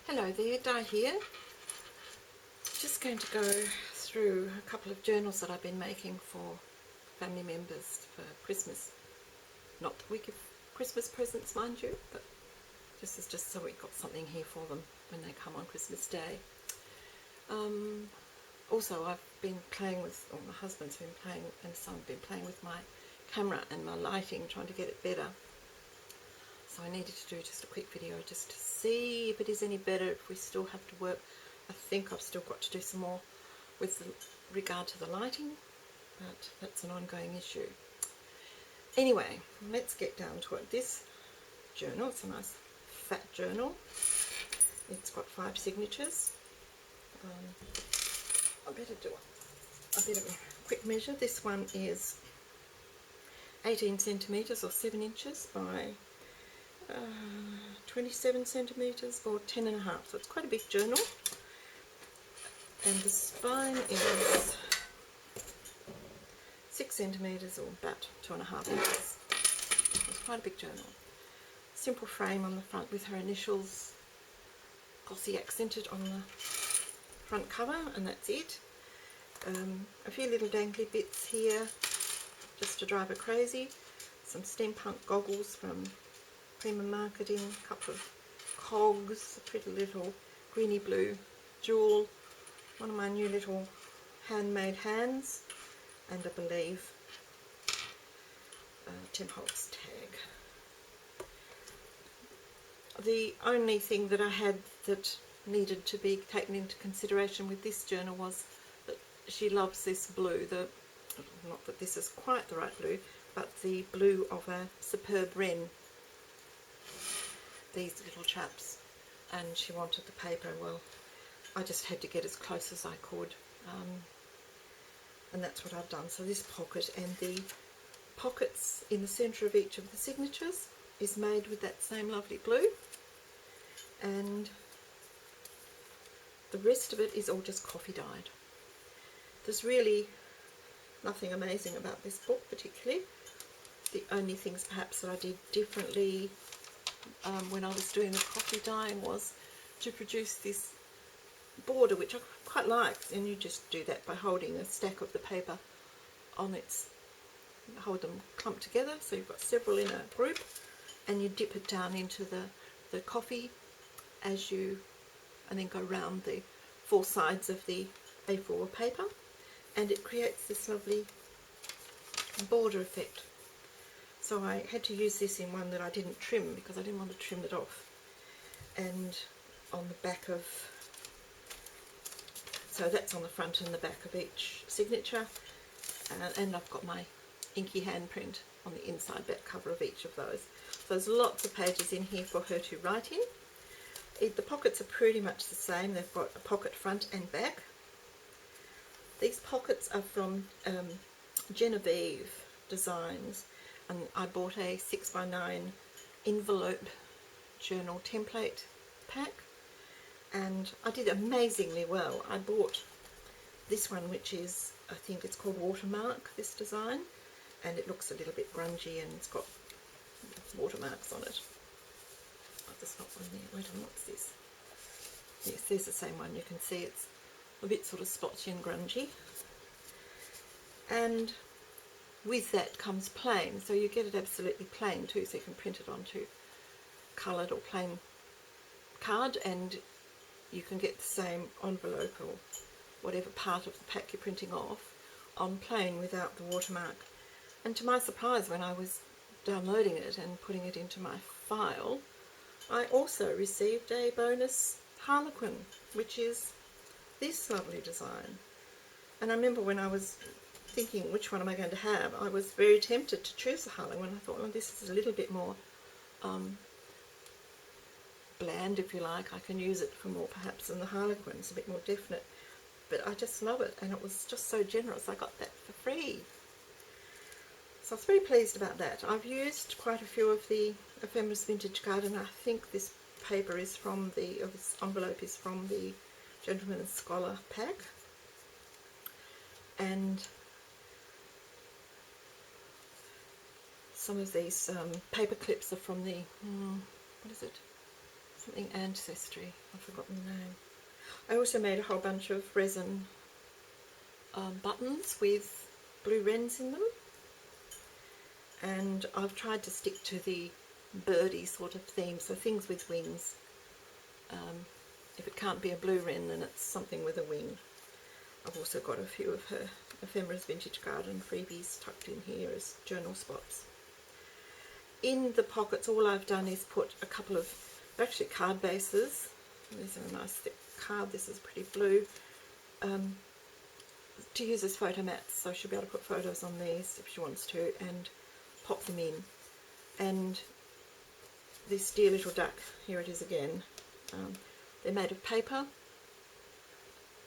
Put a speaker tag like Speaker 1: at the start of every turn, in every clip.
Speaker 1: Hello there, Di here. Just going to go through a couple of journals that I've been making for family members for Christmas. Not that we give Christmas presents, mind you, but just so we've got something here for them when they come on Christmas Day. Also, I've been playing with, or my husband's been playing, and son have been playing with my camera and my lighting, trying to get it better. So I needed to do just a quick video just to see if it is any better, if we still have to work. I think I've still got to do some more with regard to the lighting, but that's an ongoing issue. Anyway, let's get down to it. This journal, it's a nice fat journal. It's got 5 signatures. I better do a bit of a quick measure. This one is 18 centimetres or 7 inches by 27 centimetres or 10.5, so it's quite a big journal. And the spine is 6 centimetres or about 2.5 inches. It's quite a big journal. Simple frame on the front with her initials glossy accented on the front cover, and that's it. A few little dangly bits here just to drive her crazy. Some steampunk goggles from Prima Marketing, a couple of cogs, a pretty little greeny blue jewel, one of my new little handmade hands, and I believe Tim Holtz tag. The only thing that I had that needed to be taken into consideration with this journal was that she loves this blue, not that this is quite the right blue, but the blue of a superb wren, these little chaps, and she wanted the paper. Well, I just had to get as close as I could, and that's what I've done. So this pocket and the pockets in the centre of each of the signatures is made with that same lovely blue, and the rest of it is all just coffee dyed. There's really nothing amazing about this book particularly. The only things perhaps that I did differently when I was doing the coffee dyeing was to produce this border, which I quite liked, and you just do that by holding a stack of the paper on its, hold them clumped together so you've got several in a group, and you dip it down into the coffee as you, and then go round the 4 sides of the A4 paper, and it creates this lovely border effect. So I had to use this in one that I didn't trim because I didn't want to trim it off. And on the back of, so that's on the front and the back of each signature, and I've got my inky handprint on the inside back cover of each of those. So there's lots of pages in here for her to write in. The pockets are pretty much the same. They've got a pocket front and back. These pockets are from Genevieve Designs, and I bought a 6x9 envelope journal template pack, and I did amazingly well. I bought this one, which is, I think it's called Watermark, this design, and it looks a little bit grungy and it's got watermarks on it. Oh, there's not one there. Wait on, what's this? Yes, there's the same one. You can see it's a bit sort of splotchy and grungy. And with that comes plain, so you get it absolutely plain too, so you can print it onto coloured or plain card, and you can get the same envelope or whatever part of the pack you're printing off on plain without the watermark. And to my surprise, when I was downloading it and putting it into my file, I also received a bonus Harlequin, which is this lovely design. And I remember when I was thinking which one am I going to have, I was very tempted to choose the Harlequin. I thought, well, this is a little bit more bland, if you like. I can use it for more perhaps than the Harlequin. It's a bit more definite, but I just love it, and it was just so generous. I got that for free, so I was very pleased about that. I've used quite a few of the Ephemeris Vintage Garden. I think this paper is from the, or this envelope is from the Gentleman and Scholar pack, and some of these paper clips are from the, what is it? something Ancestry, I've forgotten the name. I also made a whole bunch of resin buttons with blue wrens in them, and I've tried to stick to the birdie sort of theme, so things with wings. If it can't be a blue wren, then it's something with a wing. I've also got a few of her Ephemera's Vintage Garden freebies tucked in here as journal spots. In the pockets, all I've done is put a couple of actually card bases. These are a nice thick card. This is pretty blue. To use as photo mats, so she'll be able to put photos on these if she wants to and pop them in. And this dear little duck, here it is again. They're made of paper,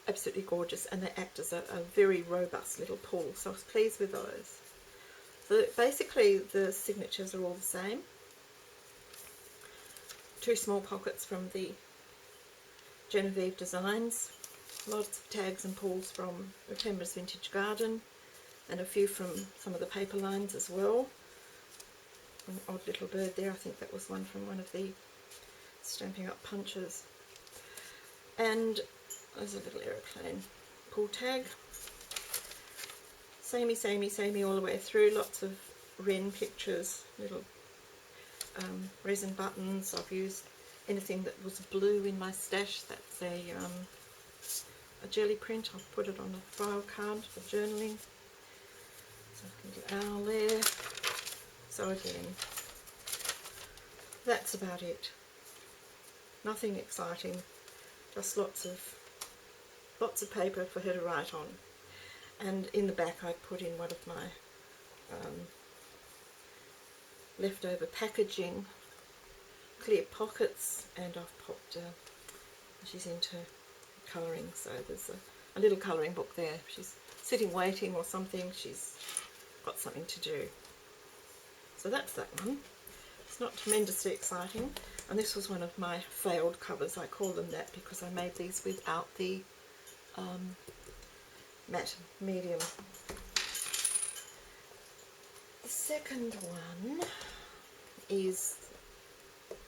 Speaker 1: absolutely gorgeous, and they act as a very robust little pull, so I was pleased with those. So basically the signatures are all the same. 2 small pockets from the Genevieve Designs, lots of tags and pulls from Ephemera's Vintage Garden, and a few from some of the paper lines as well. An odd little bird there, I think that was one from one of the Stampin' Up punches. And there's a little aeroplane pull tag. Samey, samey, samey all the way through. Lots of wren pictures, little resin buttons. I've used anything that was blue in my stash. That's a jelly print. I've put it on a file card for journaling. So a little owl there. So again, that's about it. Nothing exciting. Just lots of paper for her to write on. And in the back I put in one of my leftover packaging clear pockets, and I've popped, she's into colouring, so there's a little colouring book there. She's sitting waiting or something, she's got something to do. So that's that one. It's not tremendously exciting, and this was one of my failed covers. I call them that because I made these without the matte medium. The second one is,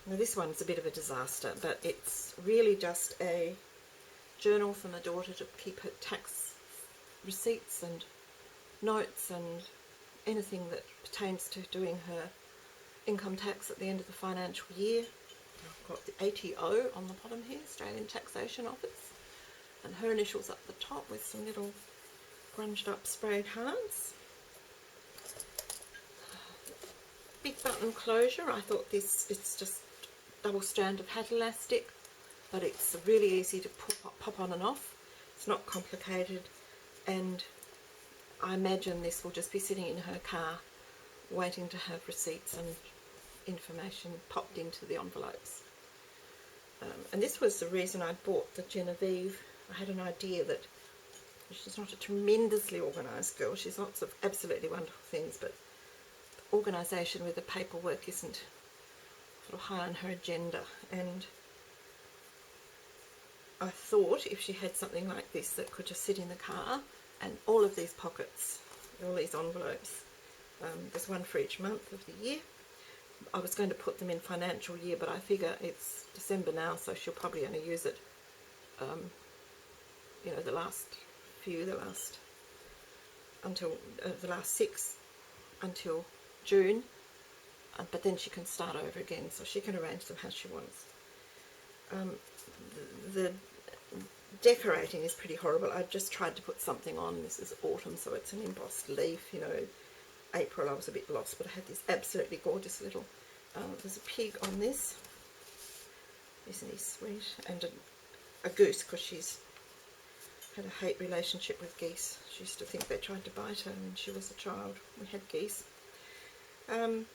Speaker 1: now this one's a bit of a disaster, but it's really just a journal for my daughter to keep her tax receipts and notes and anything that pertains to doing her income tax at the end of the financial year. I've got the ATO on the bottom here, Australian Taxation Office, and her initials up the top with some little grunged up sprayed hearts. Big button closure. I thought it's just double strand of hat elastic, but it's really easy to pop on and off. It's not complicated, and I imagine this will just be sitting in her car waiting to have receipts and information popped into the envelopes. And this was the reason I bought the Genevieve. I had an idea that she's not a tremendously organised girl. She's lots of absolutely wonderful things, but organisation with the paperwork isn't sort of high on her agenda. And I thought if she had something like this that could just sit in the car, and all of these pockets, all these envelopes, there's one for each month of the year. I was going to put them in financial year, but I figure it's December now, so she'll probably only use it, you know, the last 6 until June, but then she can start over again, so she can arrange them how she wants. The decorating is pretty horrible. I've just tried to put something on. This is autumn, so it's an embossed leaf, you know. April I was a bit lost, but I had this absolutely gorgeous little, there's a pig on this, isn't he sweet, and a goose, because she's had a hate relationship with geese. She used to think they tried to bite her when she was a child. We had geese. So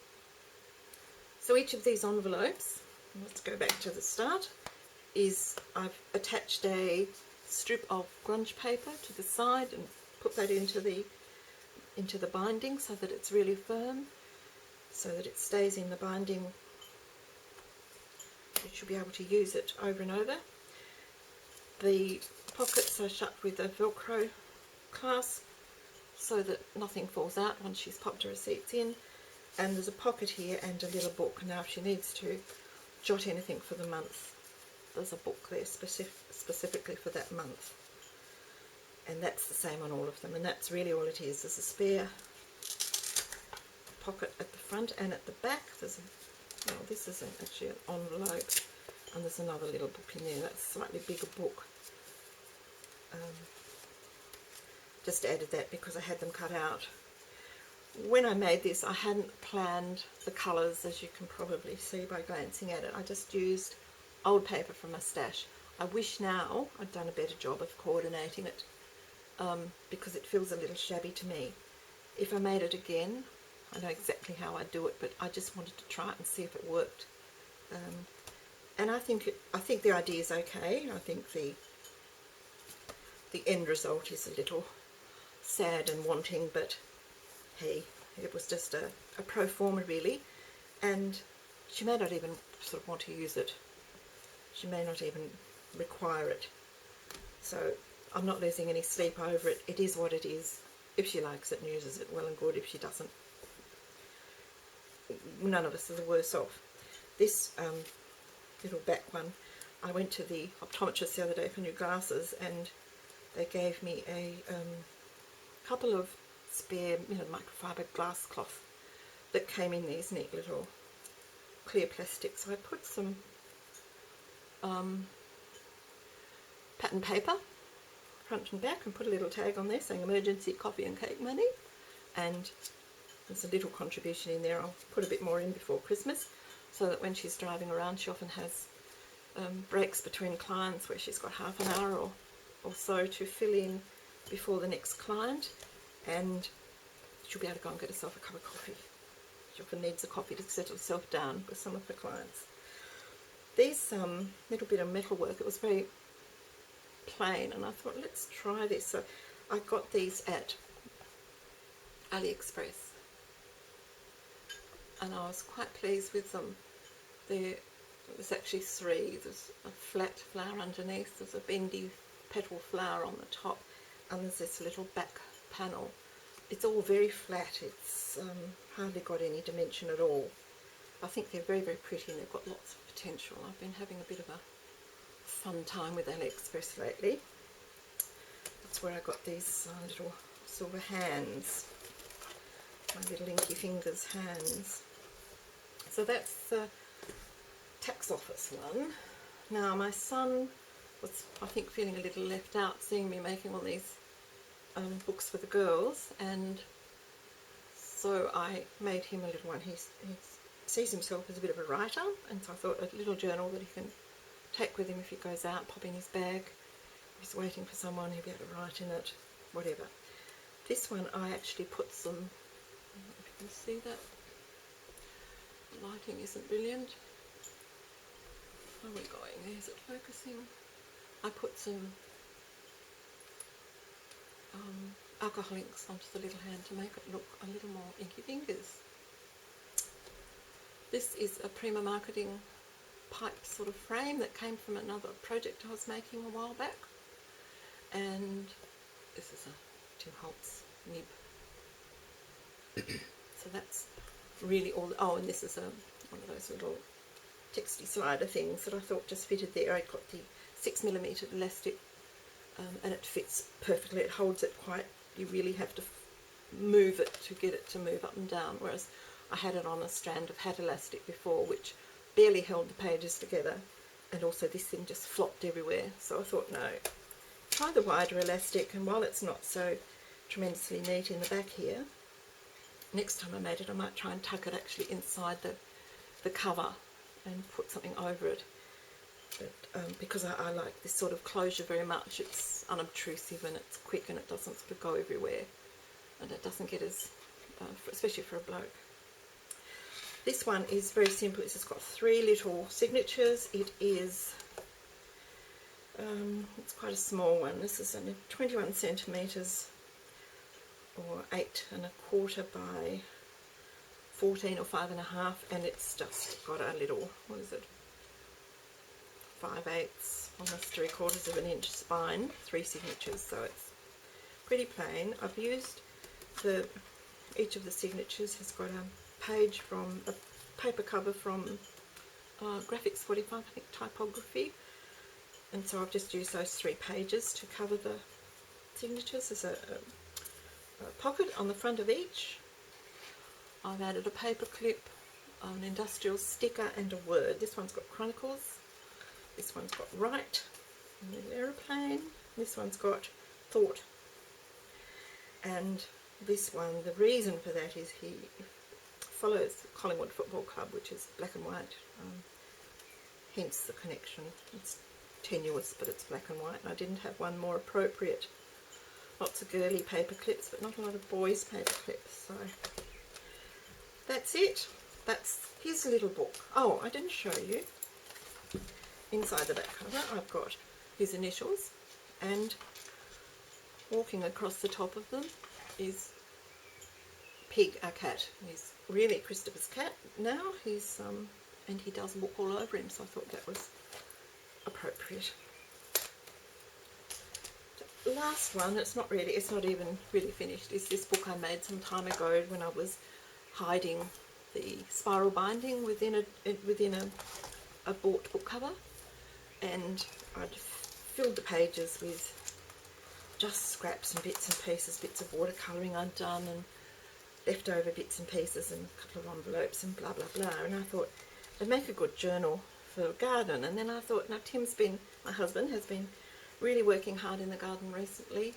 Speaker 1: each of these envelopes, let's go back to the start, is I've attached a strip of grunge paper to the side and put that into the binding so that it's really firm, so that it stays in the binding. You should be able to use it over and over. The pockets are shut with a Velcro clasp so that nothing falls out once she's popped her receipts in. And there's a pocket here and a little book. Now if she needs to jot anything for the month, there's a book there specifically for that month, and that's the same on all of them, and that's really all it is. There's a spare pocket at the front and at the back. There's a, well, this isn't actually an envelope, and there's another little book in there. That's a slightly bigger book. Just added that because I had them cut out. When I made this, I hadn't planned the colours, as you can probably see by glancing at it. I just used old paper from my stash. I wish now I'd done a better job of coordinating it, because it feels a little shabby to me. If I made it again, I know exactly how I'd do it, but I just wanted to try it and see if it worked. And I think the idea is okay. I think the end result is a little sad and wanting, but hey, it was just a pro forma really, and she may not even sort of want to use it. She may not even require it. So I'm not losing any sleep over it. It is what it is. If she likes it and uses it, well and good. If she doesn't, none of us are the worse off. This little back one, I went to the optometrist the other day for new glasses, and they gave me a couple of spare, microfiber glass cloth that came in these neat little clear plastic. So I put some pattern paper front and back and put a little tag on there saying emergency coffee and cake money, and there's a little contribution in there. I'll put a bit more in before Christmas, so that when she's driving around, she often has breaks between clients where she's got half an hour or so to fill in before the next client, and she'll be able to go and get herself a cup of coffee. She often needs a coffee to settle herself down with some of her clients. These little bit of metalwork, it was very plain, and I thought, let's try this. So I got these at AliExpress, and I was quite pleased with them. There's actually three. There's a flat flower underneath, there's a bendy petal flower on the top, and there's this little back panel. It's all very flat. It's hardly got any dimension at all. I think they're very, very pretty, and they've got lots of potential. I've been having a bit of a fun time with AliExpress lately. That's where I got these little silver hands, my little inky fingers hands. So that's the tax office one. Now my son was, I think, feeling a little left out seeing me making all these books for the girls, and so I made him a little one. He sees himself as a bit of a writer, and so I thought a little journal that he can take with him if he goes out, pop in his bag. If he's waiting for someone, he'll be able to write in it, whatever. This one I actually put some, I don't know if you can see that, the lighting isn't brilliant. How are we going? Is it focusing? I put some alcohol inks onto the little hand to make it look a little more inky fingers. This is a Prima Marketing pipe sort of frame that came from another project I was making a while back, and this is a Tim Holtz nib. So that's really all. Oh, and this is one of those little texty slider things that I thought just fitted there. I got the 6mm elastic, and it fits perfectly. It holds it quite, you really have to move it to get it to move up and down, whereas I had it on a strand of hat elastic before, which barely held the pages together, and also this thing just flopped everywhere. So I thought, no, try the wider elastic, and while it's not so tremendously neat in the back here, next time I made it I might try and tuck it actually inside the cover and put something over it. But because I like this sort of closure very much, it's unobtrusive and it's quick and it doesn't sort of go everywhere, and it doesn't get as, especially for a bloke. This one is very simple. It's just got 3 little signatures. It is, it's quite a small one. This is only 21 centimetres or 8¼ by 14 or 5½, and it's just got a little, what is it, 5/8, almost 3/4 of an inch spine, 3 signatures, so it's pretty plain. I've used each of the signatures has got a page from a paper cover from Graphics 45, I think, typography, And so I've just used those 3 pages to cover the signatures. There's a pocket on the front of each. I've added a paper clip, an industrial sticker and a word. This one's got Chronicles, this one's got Write, and an aeroplane, this one's got Thought. And this one, the reason for that is he follows Collingwood Football Club, which is black and white, hence the connection. It's tenuous, but it's black and white, and I didn't have one more appropriate. Lots of girly paper clips, but not a lot of boys paper clips. So that's it. That's his little book. Oh, I didn't show you. Inside the back cover I've got his initials, and walking across the top of them is Pig, our cat. He's really Christopher's cat now. He's and he does walk all over him, so I thought that was appropriate. The last one, it's not even really finished, is this book I made some time ago when I was hiding the spiral binding within a bought book cover, and I'd filled the pages with just scraps and bits and pieces, bits of watercolouring I'd done, and leftover bits and pieces, and a couple of envelopes and blah blah blah. And I thought it'd make a good journal for a garden. And then I thought, now my husband has been really working hard in the garden recently,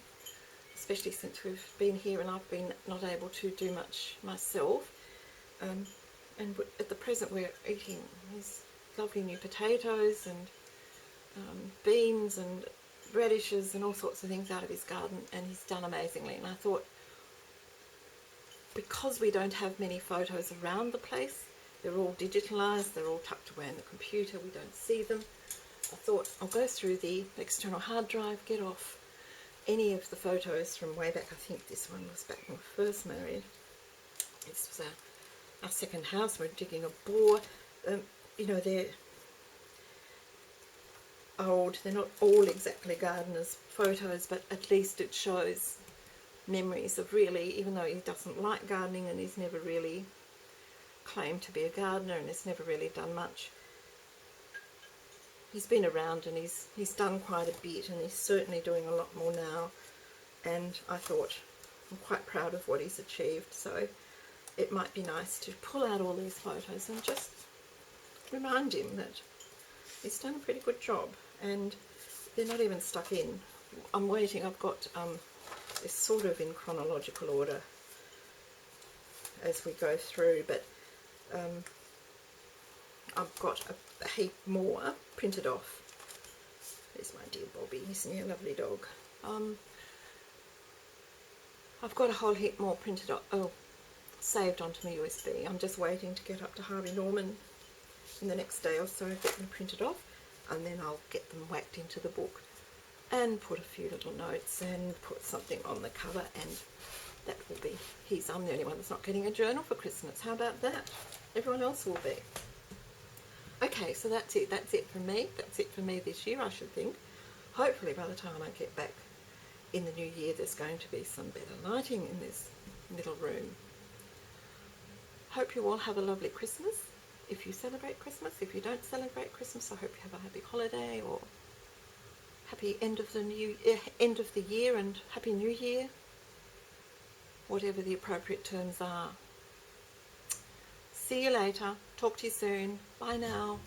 Speaker 1: especially since we've been here and I've been not able to do much myself. And at the present we're eating these lovely new potatoes and beans and radishes and all sorts of things out of his garden, and he's done amazingly. And I thought, because we don't have many photos around the place, they're all digitalised, they're all tucked away in the computer, we don't see them. I thought I'll go through the external hard drive, get off any of the photos from way back. I think this one was back when we first married. This was our second house. We're digging a bore. You know, they're old, they're not all exactly gardeners' photos, but at least it shows memories of really, even though he doesn't like gardening and he's never really claimed to be a gardener and has never really done much, he's been around and he's done quite a bit, and he's certainly doing a lot more now. And I thought, I'm quite proud of what he's achieved, so it might be nice to pull out all these photos and just remind him that he's done a pretty good job. And they're not even stuck in. I'm waiting. I've got it's sort of in chronological order as we go through, but I've got a heap more printed off. There's my dear Bobby, isn't he a lovely dog? I've got a whole heap more printed off, saved onto my USB. I'm just waiting to get up to Harvey Norman in the next day or so, get them printed off, and then I'll get them whacked into the book and put a few little notes and put something on the cover, and that will be his. I'm the only one that's not getting a journal for Christmas. How about that? Everyone else will be. Okay, so that's it. That's it from me. That's it for me this year, I should think. Hopefully by the time I get back in the new year, there's going to be some better lighting in this little room. Hope you all have a lovely Christmas. If you celebrate Christmas, if you don't celebrate Christmas, I hope you have a happy holiday or happy end of the year and happy new year, whatever the appropriate terms are. See you later. Talk to you soon. Bye now.